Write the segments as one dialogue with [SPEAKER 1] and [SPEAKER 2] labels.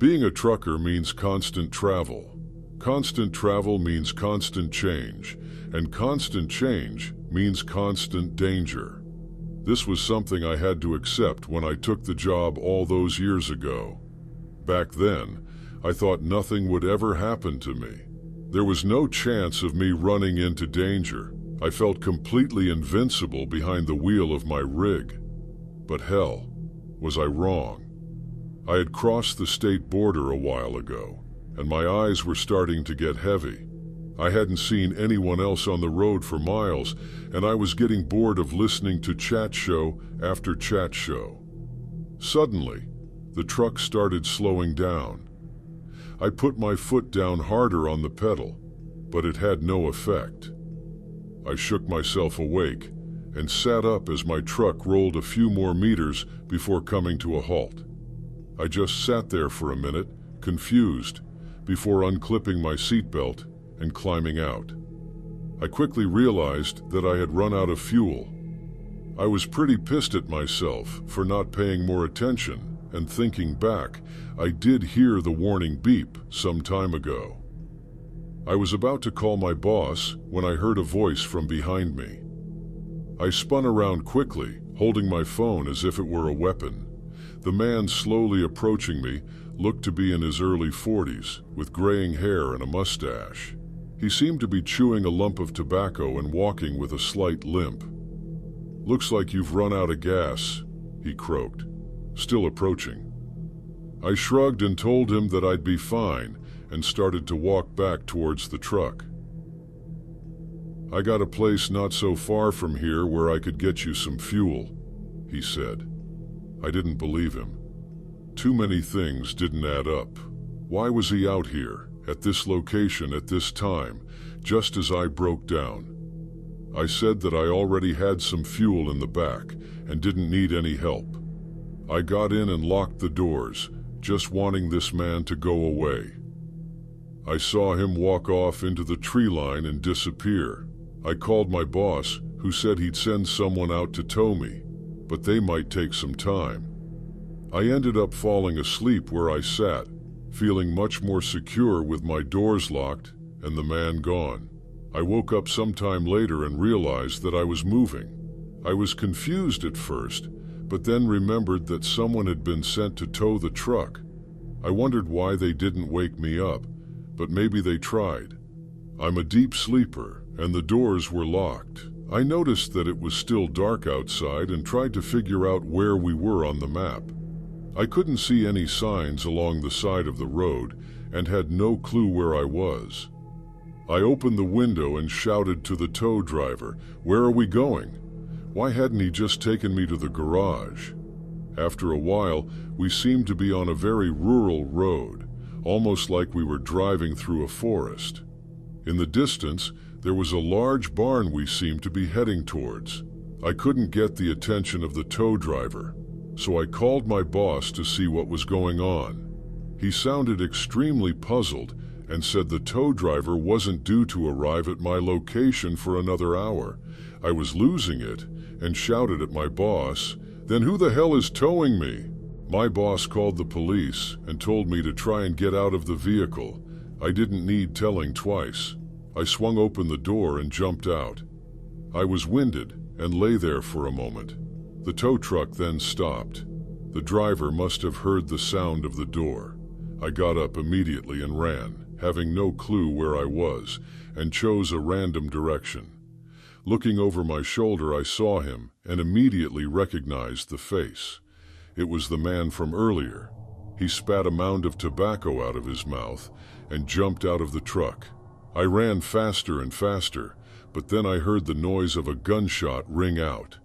[SPEAKER 1] Being a trucker means constant travel. Constant travel means constant change, and constant change means constant danger. This was something I had to accept when I took the job all those years ago. Back then, I thought nothing would ever happen to me. There was no chance of me running into danger. I felt completely invincible behind the wheel of my rig. But hell, was I wrong? I had crossed the state border a while ago, and my eyes were starting to get heavy. I hadn't seen anyone else on the road for miles, and I was getting bored of listening to chat show after chat show. Suddenly, the truck started slowing down. I put my foot down harder on the pedal, but it had no effect. I shook myself awake and sat up as my truck rolled a few more meters before coming to a halt. I just sat there for a minute, confused, before unclipping my seatbelt and climbing out. I quickly realized that I had run out of fuel. I was pretty pissed at myself for not paying more attention, and thinking back, I did hear the warning beep some time ago. I was about to call my boss when I heard a voice from behind me. I spun around quickly, holding my phone as if it were a weapon. The man slowly approaching me looked to be in his early 40s, with graying hair and a mustache. He seemed to be chewing a lump of tobacco and walking with a slight limp. "Looks like you've run out of gas," he croaked, still approaching. I shrugged and told him that I'd be fine and started to walk back towards the truck. "I got a place not so far from here where I could get you some fuel," he said. I didn't believe him. Too many things didn't add up. Why was he out here, at this location at this time, just as I broke down? I said that I already had some fuel in the back and didn't need any help. I got in and locked the doors, just wanting this man to go away. I saw him walk off into the tree line and disappear. I called my boss, who said he'd send someone out to tow me, but they might take some time. I ended up falling asleep where I sat, feeling much more secure with my doors locked and the man gone. I woke up sometime later and realized that I was moving. I was confused at first, but then remembered that someone had been sent to tow the truck. I wondered why they didn't wake me up, but maybe they tried. I'm a deep sleeper, and the doors were locked. I noticed that it was still dark outside and tried to figure out where we were on the map. I couldn't see any signs along the side of the road and had no clue where I was. I opened the window and shouted to the tow driver, "Where are we going?" Why hadn't he just taken me to the garage? After a while, we seemed to be on a very rural road, almost like we were driving through a forest. In the distance, there was a large barn we seemed to be heading towards. I couldn't get the attention of the tow driver, so I called my boss to see what was going on. He sounded extremely puzzled and said the tow driver wasn't due to arrive at my location for another hour. I was losing it and shouted at my boss, "Then who the hell is towing me?" My boss called the police and told me to try and get out of the vehicle. I didn't need telling twice. I swung open the door and jumped out. I was winded and lay there for a moment. The tow truck then stopped. The driver must have heard the sound of the door. I got up immediately and ran, having no clue where I was, and chose a random direction. Looking over my shoulder, I saw him and immediately recognized the face. It was the man from earlier. He spat a mound of tobacco out of his mouth and jumped out of the truck. I ran faster and faster, but then I heard the noise of a gunshot ring out.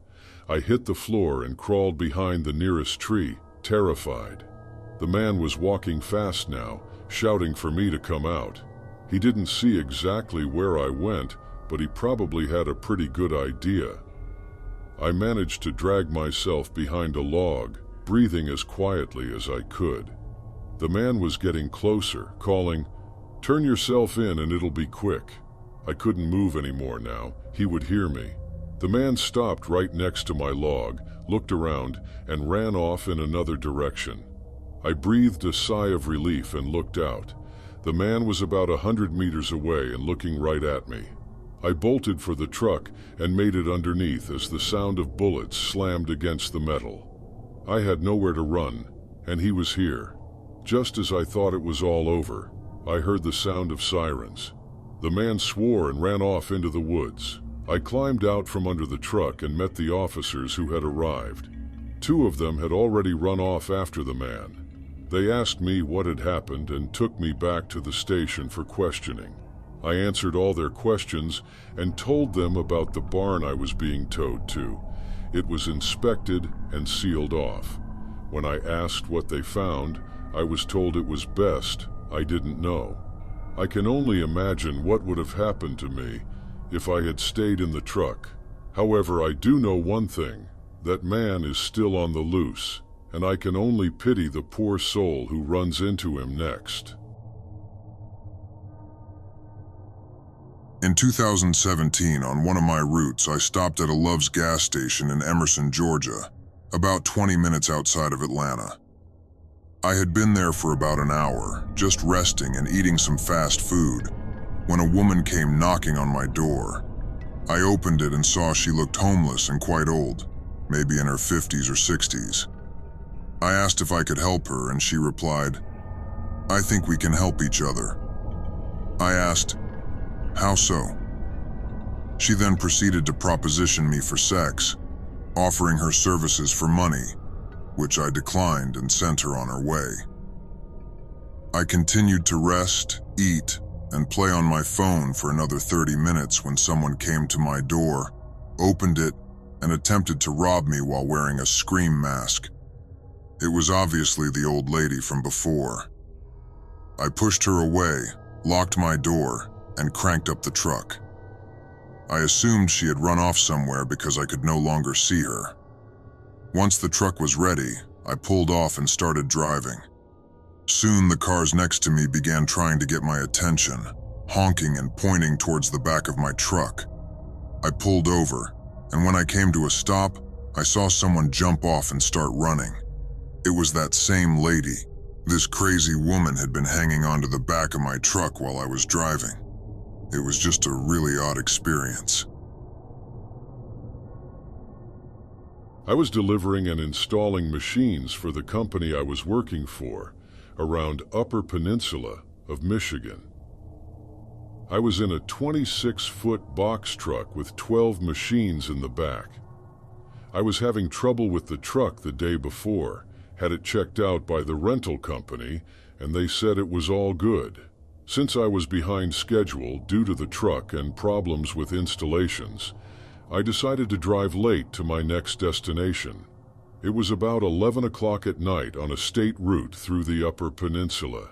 [SPEAKER 1] I hit the floor and crawled behind the nearest tree, terrified. The man was walking fast now, shouting for me to come out. He didn't see exactly where I went, but he probably had a pretty good idea. I managed to drag myself behind a log, breathing as quietly as I could. The man was getting closer, calling, "Turn yourself in and it'll be quick." I couldn't move anymore now. He would hear me. The man stopped right next to my log, looked around, and ran off in another direction. I breathed a sigh of relief and looked out. The man was about 100 meters away and looking right at me. I bolted for the truck and made it underneath as the sound of bullets slammed against the metal. I had nowhere to run, and he was here. Just as I thought it was all over, I heard the sound of sirens. The man swore and ran off into the woods. I climbed out from under the truck and met the officers who had arrived. 2 of them had already run off after the man. They asked me what had happened and took me back to the station for questioning. I answered all their questions and told them about the barn I was being towed to. It was inspected and sealed off. When I asked what they found, I was told it was best I didn't know. I can only imagine what would have happened to me if I had stayed in the truck. However, I do know one thing: that man is still on the loose, and I can only pity the poor soul who runs into him next.
[SPEAKER 2] In 2017, on one of my routes, I stopped at a Love's gas station in Emerson, Georgia, about 20 minutes outside of Atlanta. I had been there for about an hour, just resting and eating some fast food, when a woman came knocking on my door. I opened it and saw she looked homeless and quite old, maybe in her 50s or 60s. I asked if I could help her, and she replied, "I think we can help each other." I asked, "How so?" She then proceeded to proposition me for sex, offering her services for money, which I declined and sent her on her way. I continued to rest, eat, and play on my phone for another 30 minutes when someone came to my door, opened it, and attempted to rob me while wearing a scream mask. It was obviously the old lady from before. I pushed her away, locked my door, and cranked up the truck. I assumed she had run off somewhere because I could no longer see her. Once the truck was ready, I pulled off and started driving. Soon the cars next to me began trying to get my attention, honking and pointing towards the back of my truck. I pulled over, and when I came to a stop, I saw someone jump off and start running. It was that same lady. This crazy woman had been hanging onto the back of my truck while I was driving. It was just a really odd experience.
[SPEAKER 1] I was delivering and installing machines for the company I was working for around Upper Peninsula of Michigan. I was in a 26-foot box truck with 12 machines in the back. I was having trouble with the truck the day before, had it checked out by the rental company, and they said it was all good. Since I was behind schedule due to the truck and problems with installations, I decided to drive late to my next destination. It was about 11 o'clock at night on a state route through the Upper Peninsula.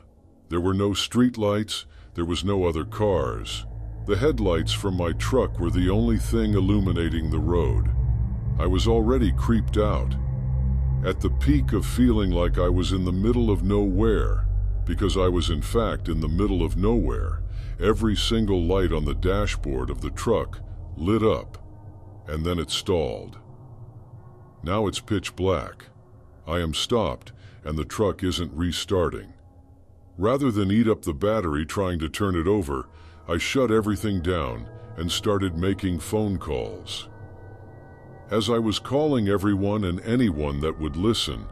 [SPEAKER 1] There were no street lights, there was no other cars. The headlights from my truck were the only thing illuminating the road. I was already creeped out, at the peak of feeling like I was in the middle of nowhere, because I was in fact in the middle of nowhere. Every single light on the dashboard of the truck lit up, and then it stalled. Now it's pitch black. I am stopped, and the truck isn't restarting. Rather than eat up the battery trying to turn it over, I shut everything down and started making phone calls. As I was calling everyone and anyone that would listen,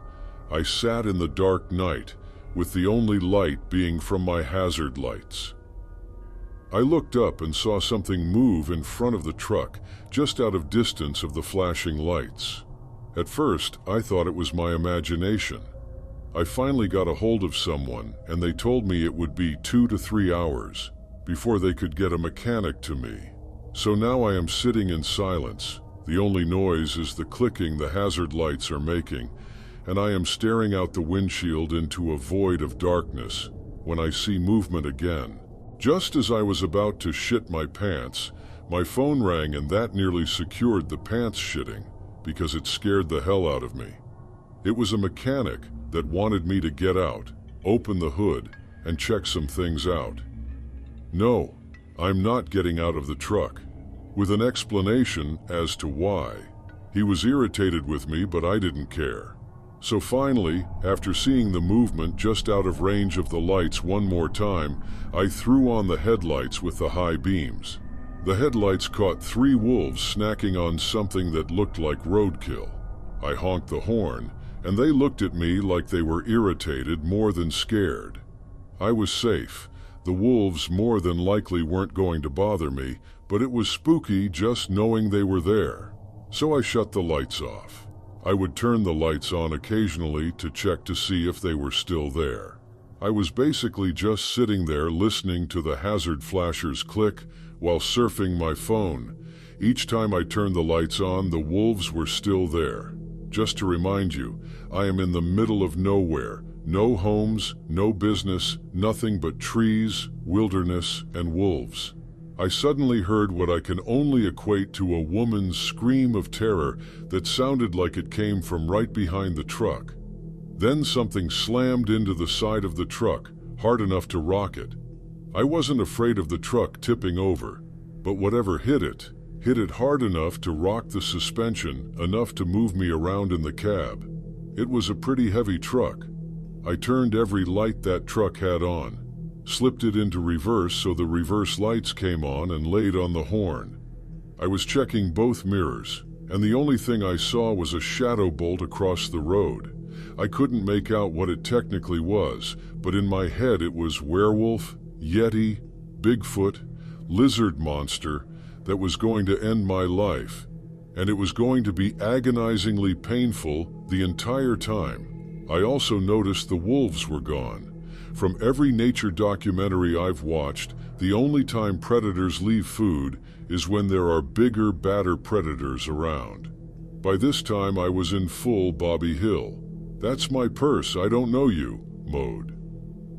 [SPEAKER 1] I sat in the dark night, with the only light being from my hazard lights. I looked up and saw something move in front of the truck, just out of distance of the flashing lights. At first, I thought it was my imagination. I finally got a hold of someone, and they told me it would be 2 to 3 hours before they could get a mechanic to me. So now I am sitting in silence. The only noise is the clicking the hazard lights are making, and I am staring out the windshield into a void of darkness when I see movement again. Just as I was about to shit my pants, my phone rang, and that nearly secured the pants shitting because it scared the hell out of me. It was a mechanic that wanted me to get out, open the hood, and check some things out. No, I'm not getting out of the truck, with an explanation as to why. He was irritated with me, but I didn't care. So finally, after seeing the movement just out of range of the lights one more time, I threw on the headlights with the high beams. The headlights caught 3 wolves snacking on something that looked like roadkill. I honked the horn, and they looked at me like they were irritated more than scared. I was safe. The wolves more than likely weren't going to bother me, but it was spooky just knowing they were there. So I shut the lights off. I would turn the lights on occasionally to check to see if they were still there. I was basically just sitting there listening to the hazard flashers click while surfing my phone. Each time I turned the lights on, the wolves were still there. Just to remind you, I am in the middle of nowhere. No homes, no business, nothing but trees, wilderness, and wolves. I suddenly heard what I can only equate to a woman's scream of terror that sounded like it came from right behind the truck. Then something slammed into the side of the truck, hard enough to rock it. I wasn't afraid of the truck tipping over, but whatever hit it hard enough to rock the suspension, enough to move me around in the cab. It was a pretty heavy truck. I turned every light that truck had on, slipped it into reverse so the reverse lights came on, and laid on the horn. I was checking both mirrors, and the only thing I saw was a shadow bolt across the road. I couldn't make out what it technically was, but in my head it was werewolf, yeti, Bigfoot, lizard monster that was going to end my life, and it was going to be agonizingly painful the entire time. I also noticed the wolves were gone. From every nature documentary I've watched, the only time predators leave food is when there are bigger, badder predators around. By this time I was in full Bobby Hill, "That's my purse, I don't know you" mode.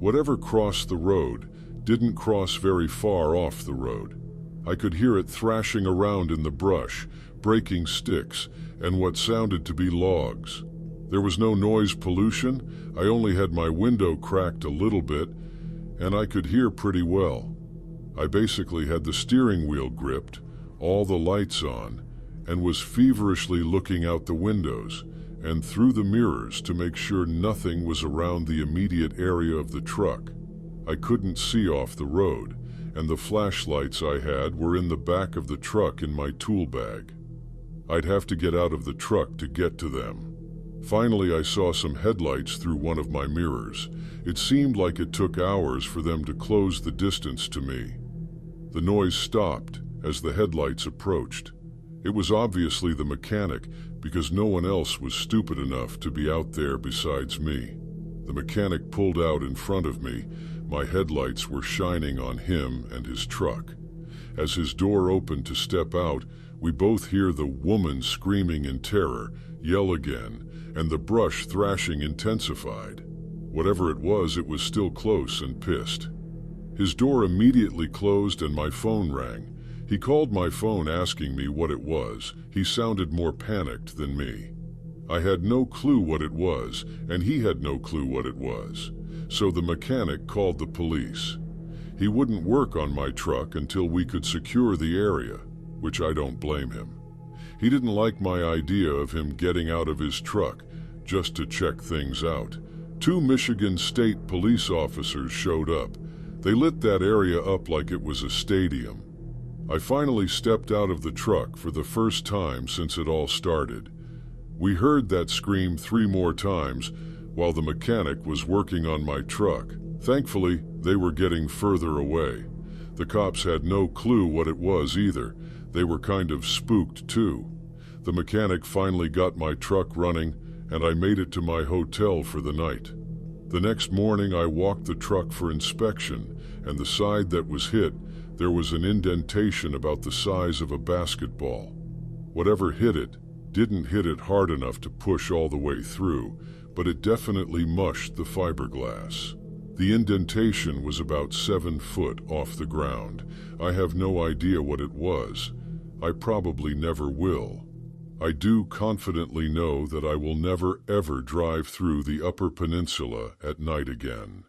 [SPEAKER 1] Whatever crossed the road didn't cross very far off the road. I could hear it thrashing around in the brush, breaking sticks and what sounded to be logs. There was no noise pollution. I only had my window cracked a little bit, and I could hear pretty well. I basically had the steering wheel gripped, all the lights on, and was feverishly looking out the windows and through the mirrors to make sure nothing was around the immediate area of the truck. I couldn't see off the road, and the flashlights I had were in the back of the truck in my tool bag. I'd have to get out of the truck to get to them. Finally, I saw some headlights through one of my mirrors. It seemed like it took hours for them to close the distance to me. The noise stopped as the headlights approached. It was obviously the mechanic, because no one else was stupid enough to be out there besides me. The mechanic pulled out in front of me. My headlights were shining on him and his truck. As his door opened to step out, we both hear the woman screaming in terror, yell again, and the brush thrashing intensified. Whatever it was still close and pissed. His door immediately closed and my phone rang. He called my phone asking me what it was. He sounded more panicked than me. I had no clue what it was, and he had no clue what it was. So the mechanic called the police. He wouldn't work on my truck until we could secure the area, which I don't blame him. He didn't like my idea of him getting out of his truck just to check things out. 2 Michigan State police officers showed up. They lit that area up like it was a stadium. I finally stepped out of the truck for the first time since it all started. We heard that scream 3 more times while the mechanic was working on my truck. Thankfully, they were getting further away. The cops had no clue what it was either. They were kind of spooked too. The mechanic finally got my truck running, and I made it to my hotel for the night. The next morning I walked the truck for inspection, and the side that was hit, there was an indentation about the size of a basketball. Whatever hit it didn't hit it hard enough to push all the way through, but it definitely mushed the fiberglass. The indentation was about 7 foot off the ground. I have no idea what it was. I probably never will. I do confidently know that I will never ever drive through the Upper Peninsula at night again.